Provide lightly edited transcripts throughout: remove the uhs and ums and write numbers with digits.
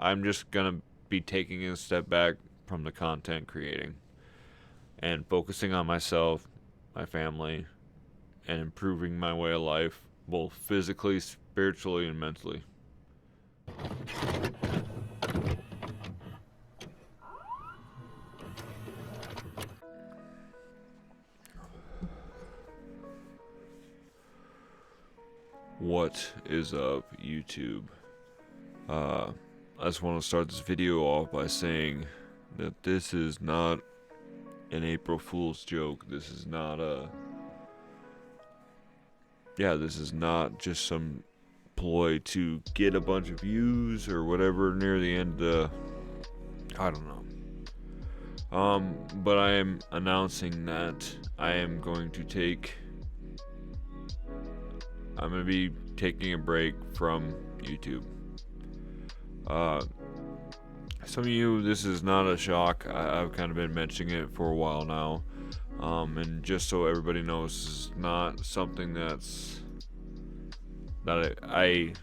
I'm just gonna be taking a step back from the content creating and focusing on myself, my family, and improving my way of life, both physically, spiritually, and mentally. What is up, YouTube? I just want to start this video off by saying that this is not an April Fool's joke. This is not this is not just some ploy to get a bunch of views or whatever near the end of I don't know. But I am announcing that I'm going to be taking a break from YouTube. Some of you, this is not a shock. I've kind of been mentioning it for a while now. And just so everybody knows, this is not something that I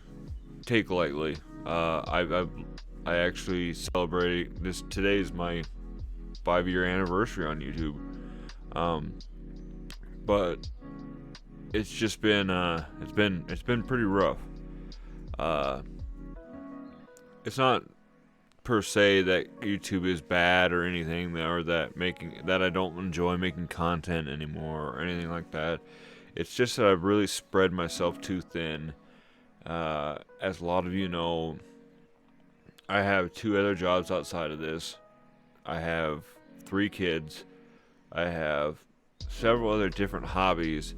take lightly. I actually celebrate this. Today is my 5-year anniversary on YouTube. But it's just been it's been pretty rough. It's not per se that YouTube is bad or anything, or that I don't enjoy making content anymore or anything like that. It's just that I've really spread myself too thin. As a lot of you know, I have 2 other jobs outside of this. I have 3 kids. I have several other different hobbies.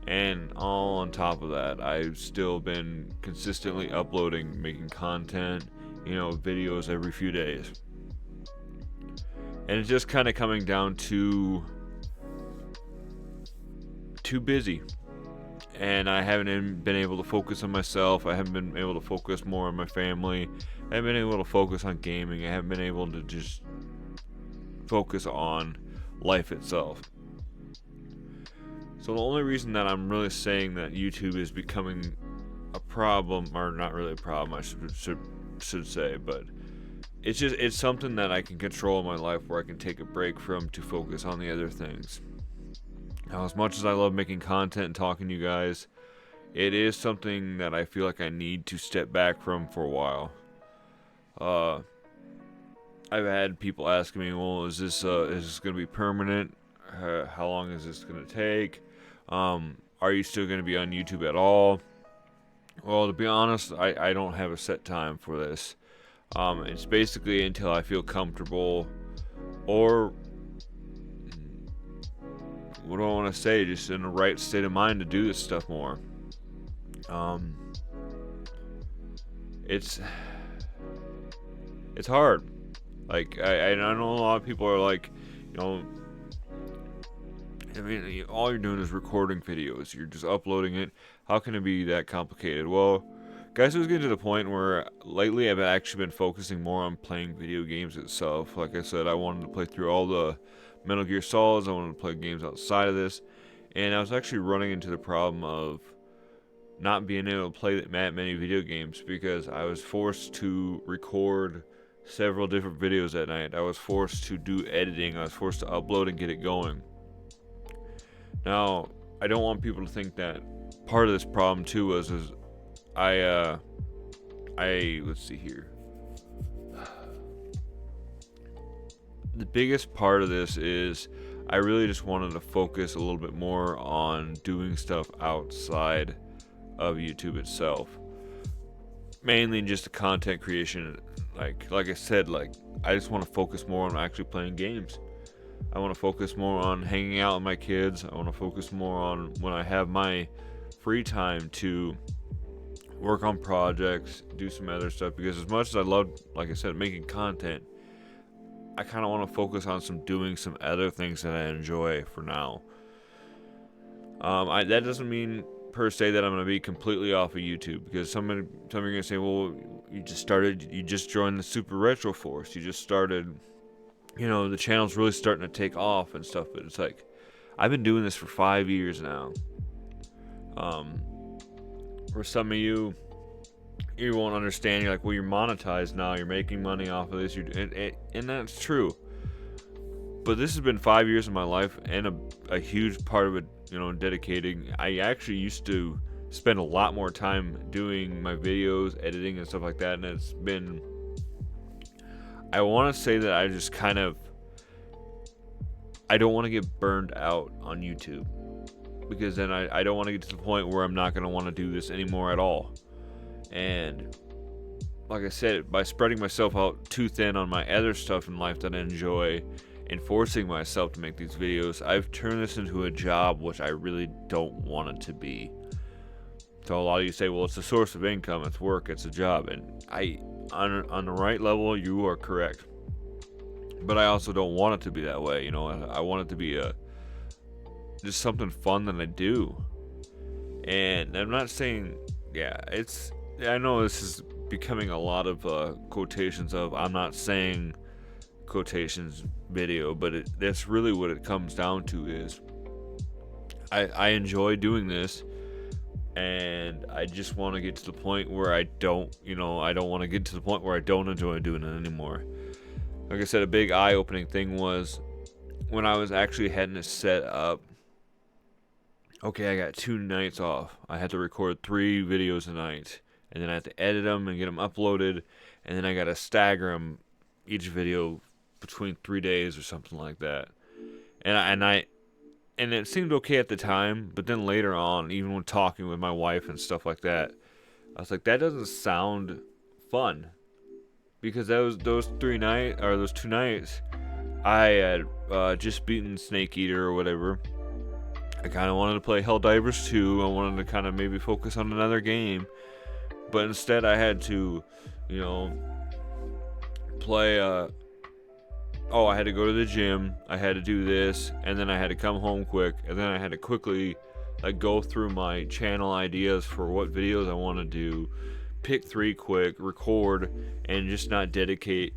And all on top of that, I've still been consistently uploading, making content, videos every few days. And it's just kind of coming down to too busy. And I haven't been able to focus on myself. I haven't been able to focus more on my family. I haven't been able to focus on gaming. I haven't been able to just focus on life itself. So the only reason that I'm really saying that YouTube is becoming a problem, or not really a problem, I should say, but it's something that I can control in my life, where I can take a break from to focus on the other things. Now, as much as I love making content and talking to you guys, it is something that I feel like I need to step back from for a while. I've had people asking me, well, is this going to be permanent? How long is this going to take? Are you still going to be on YouTube at all? Well, to be honest, I don't have a set time for this. It's basically until I feel comfortable, or what do I want to say, just in the right state of mind to do this stuff more. It's hard. Like, I know a lot of people are like, all you're doing is recording videos. You're just uploading it. How can it be that complicated? Well, guys, it's getting to the point where lately I've actually been focusing more on playing video games itself. Like I said, I wanted to play through all the Metal Gear Solids. I wanted to play games outside of this. And I was actually running into the problem of not being able to play that many video games, because I was forced to record several different videos at night. I was forced to do editing. I was forced to upload and get it going. Now, I don't want people to think that part of this problem too was let's see here. The biggest part of this is I really just wanted to focus a little bit more on doing stuff outside of YouTube itself. Mainly just the content creation. Like I said, I just want to focus more on actually playing games. I want to focus more on hanging out with my kids. I want to focus more on when I have my free time to work on projects, do some other stuff. Because as much as I love, like I said, making content, I kind of want to focus on doing some other things that I enjoy for now. That doesn't mean per se that I'm going to be completely off of YouTube, because some are going to say, well, you just joined the Super Retro Force. You just started, the channel's really starting to take off and stuff. But it's like, I've been doing this for 5 years now. For some of you, you won't understand. You're like, well, you're monetized now. You're making money off of this. And that's true. But this has been 5 years of my life, and a huge part of it, dedicating. I actually used to spend a lot more time doing my videos, editing, and stuff like that. And it's been, I want to say that I just kind of, I don't want to get burned out on YouTube, because then I don't want to get to the point where I'm not going to want to do this anymore at all. And like I said, by spreading myself out too thin on my other stuff in life that I enjoy, and forcing myself to make these videos, I've turned this into a job, which I really don't want it to be. So a lot of you say, well, it's a source of income, it's work, it's a job. And on the right level, you are correct. But I also don't want it to be that way. I want it to be just something fun that I do. And I'm not saying, I know this is becoming a lot of quotations of, I'm not saying quotations video, but that's really what it comes down to. Is I enjoy doing this, and I just want to get to the point where I don't want to get to the point where I don't enjoy doing it anymore. Like I said, a big eye-opening thing was when I was actually having to set up, okay, I got 2 nights off. I had to record 3 videos a night, and then I had to edit them and get them uploaded, and then I got to stagger them, each video between 3 days or something like that. And it seemed okay at the time, but then later on, even when talking with my wife and stuff like that, I was like, that doesn't sound fun, because those 2 nights, I had just beaten Snake Eater or whatever. I kind of wanted to play Helldivers 2. I wanted to kind of maybe focus on another game, but instead I had to, play. I had to go to the gym, I had to do this, and then I had to come home quick, and then I had to quickly go through my channel ideas for what videos I want to do, pick 3 quick, record, and just not dedicate,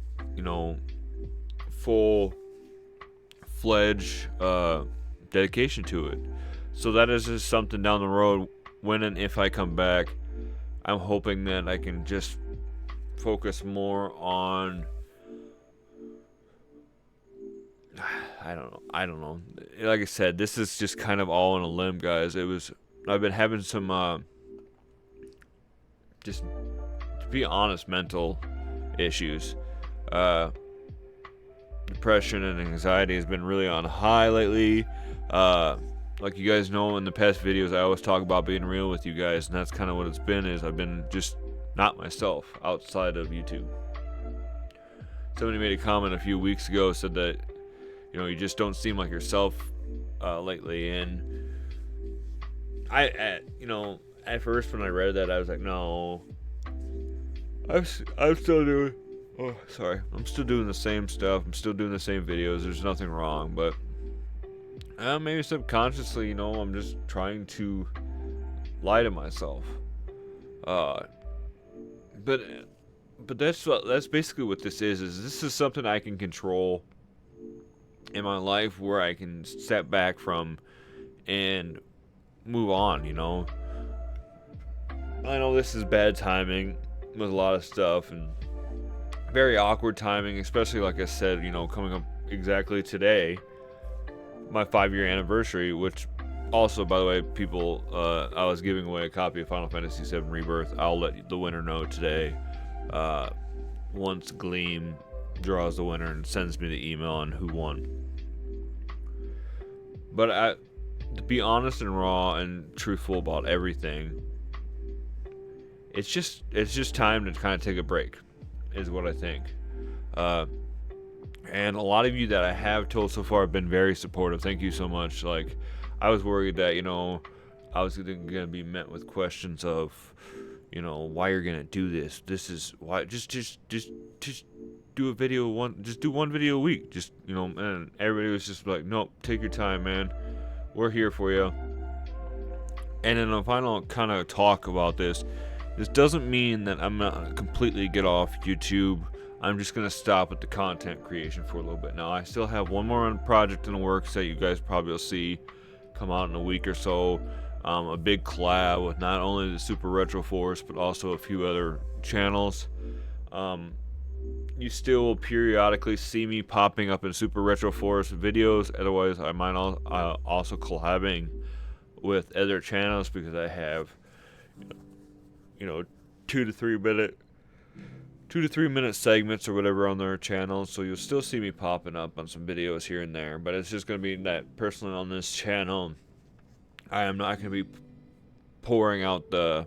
full-fledged dedication to it. So that is just something down the road, when and if I come back, I'm hoping that I can just focus more on, I don't know. Like I said, this is just kind of all on a limb, guys. I've been having some, just to be honest, mental issues. Depression and anxiety has been really on high lately. Like you guys know, in the past videos, I always talk about being real with you guys, and that's kind of what it's been. Is I've been just not myself outside of YouTube. Somebody made a comment a few weeks ago, said that, you just don't seem like yourself lately. And at first when I read that, I was like, no, I'm still doing. Oh, sorry. I'm still doing the same stuff. I'm still doing the same videos. There's nothing wrong, but maybe subconsciously, I'm just trying to lie to myself. But that's basically what this is. This is something I can control in my life, where I can step back from and move on. I know this is bad timing with a lot of stuff, and very awkward timing, especially like I said, coming up exactly today, my 5-year anniversary, which also, by the way, people, I was giving away a copy of Final Fantasy VII Rebirth. I'll let the winner know today, once Gleam draws the winner and sends me the email on who won. But to be honest and raw and truthful about everything, it's just time to kind of take a break, is what I think. And a lot of you that I have told so far have been very supportive. Thank you so much. Like, I was worried that, I was going to be met with questions of, why you're going to do this. This is why, just do a video just do one video a week. And everybody was just like, nope, take your time, man. We're here for you. And in a final kind of talk about this doesn't mean that I'm not completely get off YouTube. I'm just going to stop at the content creation for a little bit. Now, I still have one more project in the works that you guys probably will see come out in a week or so. a big collab with not only the Super Retro Force but also a few other channels. You still will periodically see me popping up in Super Retro Force videos. Otherwise, I might also collabing with other channels because I have, you know, 2 to 3 minute segments or whatever on their channels. So you'll still see me popping up on some videos here and there. But it's just going to be that personally on this channel, I am not going to be pouring out the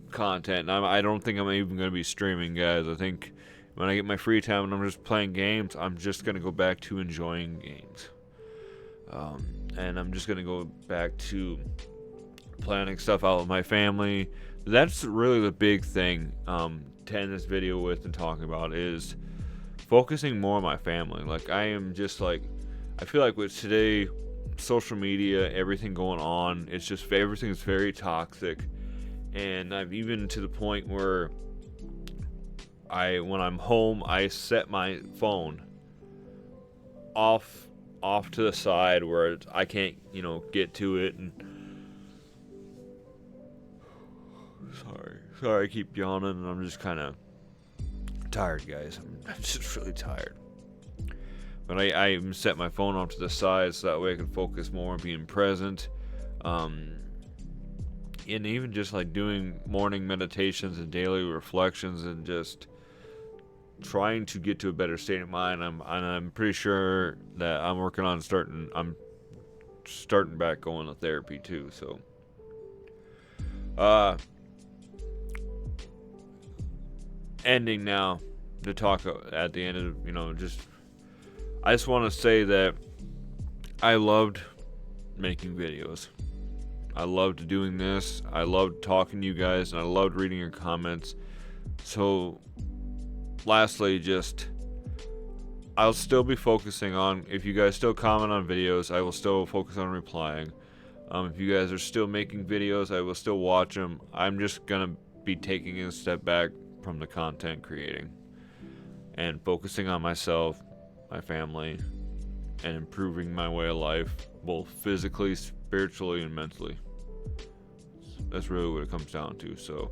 content. I don't think I'm even going to be streaming, guys. I think when I get my free time and I'm just playing games, I'm just going to go back to enjoying games. And I'm just going to go back to planning stuff out with my family. That's really the big thing to end this video with and talking about is focusing more on my family. Like, I am just like, I feel like with today, social media, everything going on, it's just, everything's very toxic. And I've even to the point where when I'm home, I set my phone off to the side where I can't, get to it. And sorry, I keep yawning, and I'm just kind of tired, guys. I'm just really tired. But I even set my phone off to the side so that way I can focus more on being present. And even just like doing morning meditations and daily reflections and just trying to get to a better state of mind. I'm pretty sure that I'm working on I'm starting back going to therapy too. So, ending now to talk at the end of, I just want to say that I loved making videos. I loved doing this. I loved talking to you guys, and I loved reading your comments. So, lastly, I'll still be focusing on, if you guys still comment on videos, I will still focus on replying. If you guys are still making videos, I will still watch them. I'm just going to be taking a step back from the content creating and focusing on myself, my family, and improving my way of life, both physically, spiritually, and mentally. That's really what it comes down to. So,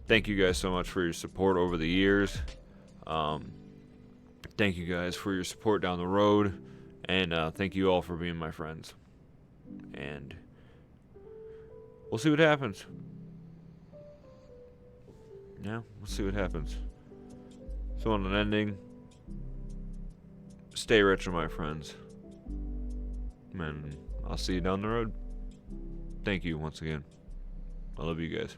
thank you guys so much for your support over the years. Thank you guys for your support down the road. And thank you all for being my friends. And we'll see what happens. Yeah, we'll see what happens. So on an ending, stay retro, my friends. And I'll see you down the road. Thank you once again. I love you guys.